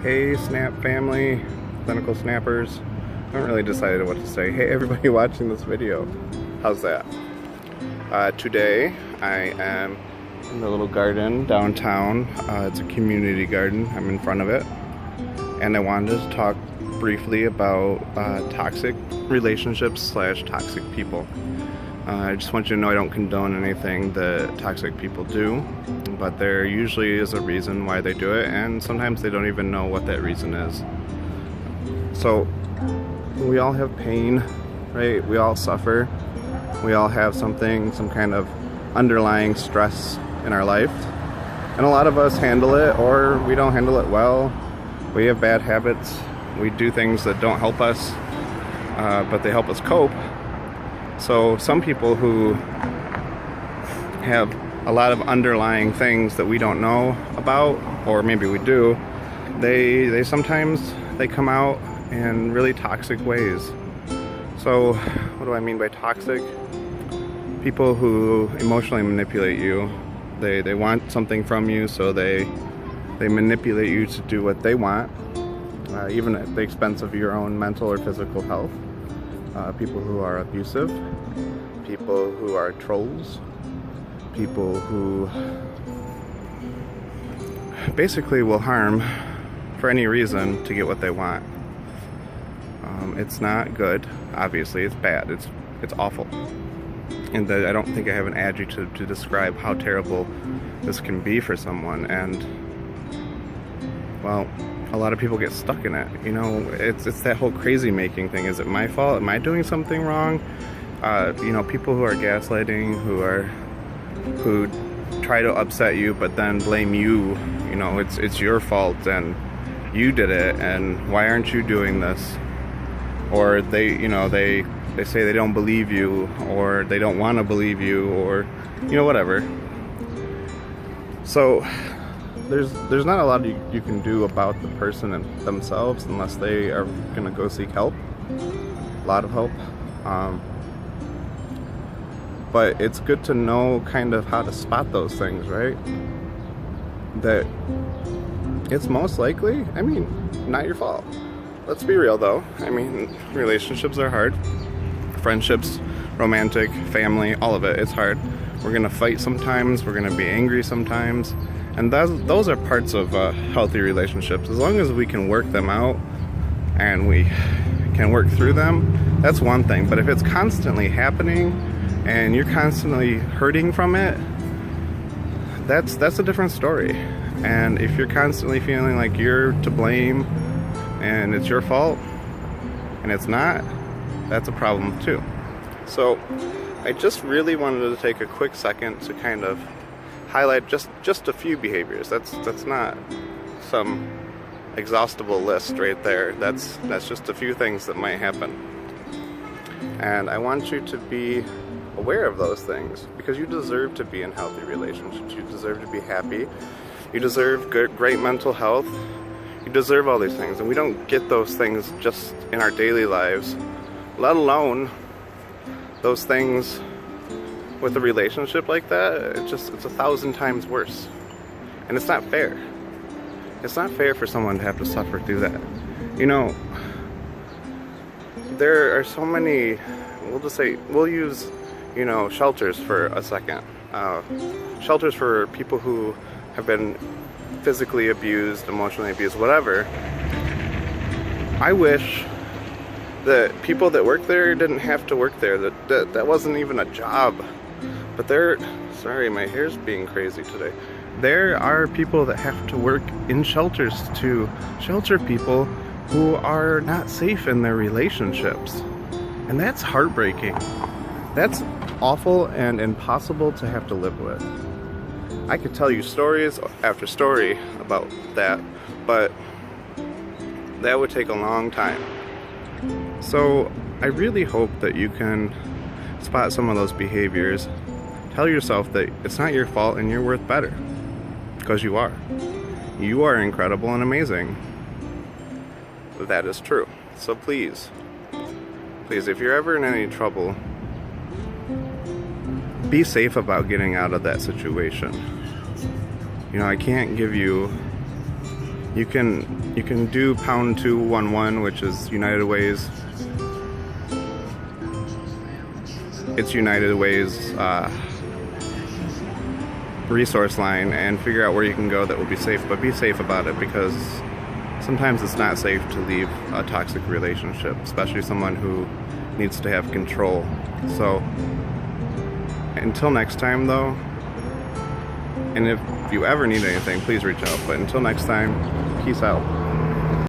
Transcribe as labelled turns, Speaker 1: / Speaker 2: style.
Speaker 1: Hey Snap family, clinical snappers. I haven't really decided what to say. Hey everybody watching this video, how's that? Today I am in the little garden downtown. It's a community garden, I'm in front of it. And I wanted to talk briefly about toxic relationships / toxic people. I just want you to know I don't condone anything that toxic people do, but there usually is a reason why they do it, and sometimes they don't even know what that reason is. So we all have pain, right? We all suffer. We all have some kind of underlying stress in our life, and a lot of us handle it or we don't handle it well. We have bad habits. We do things that don't help us, but they help us cope. So some people who have a lot of underlying things that we don't know about, or maybe we do, they sometimes come out in really toxic ways. So what do I mean by toxic? People who emotionally manipulate you. They want something from you, so they manipulate you to do what they want, even at the expense of your own mental or physical health. People who are abusive, people who are trolls, people who basically will harm for any reason to get what they want. It's not good, obviously. It's bad. It's awful. And I don't think I have an adjective to describe how terrible this can be for someone. And well, a lot of people get stuck in it. You know, it's that whole crazy making thing. Is it my fault? Am I doing something wrong? You know, people who are gaslighting, who try to upset you but then blame you. You know, it's your fault and you did it, and why aren't you doing this? Or they say they don't believe you, or they don't want to believe you, or you know, whatever. So there's not a lot you can do about the person and themselves unless they are gonna go seek help, a lot of help. But it's good to know kind of how to spot those things, right? That it's most likely, I mean, not your fault. Let's be real though. I mean, relationships are hard. Friendships, romantic, family, all of it, it's hard. We're gonna fight sometimes, we're gonna be angry sometimes. And those are parts of healthy relationships. As long as we can work them out and we can work through them, that's one thing. But if it's constantly happening and you're constantly hurting from it, that's a different story. And if you're constantly feeling like you're to blame and it's your fault and it's not, that's a problem too. So I just really wanted to take a quick second to kind of highlight just a few behaviors. That's not some exhaustible list right there. That's just a few things that might happen. And I want you to be aware of those things, because you deserve to be in healthy relationships. You deserve to be happy. You deserve great mental health. You deserve all these things, and we don't get those things just in our daily lives, let alone those things with a relationship like that. It's 1,000 times worse. And it's not fair. It's not fair for someone to have to suffer through that. You know, there are so many, we'll use, you know, shelters for a second. Shelters for people who have been physically abused, emotionally abused, whatever. I wish that people that work there didn't have to work there. That wasn't even a job. But sorry, my hair's being crazy today. There are people that have to work in shelters to shelter people who are not safe in their relationships. And that's heartbreaking. That's awful and impossible to have to live with. I could tell you stories after story about that, but that would take a long time. So I really hope that you can spot some of those behaviors. Tell yourself that it's not your fault and you're worth better, because you are. You are incredible and amazing. That is true. So please, if you're ever in any trouble, be safe about getting out of that situation. You know, I can't give you You can do pound 211, which is United Way's. It's United Way's resource line, and figure out where you can go that will be safe. But be safe about it, because sometimes it's not safe to leave a toxic relationship, especially someone who needs to have control. So until next time though, and if you ever need anything, please reach out. But until next time, peace out.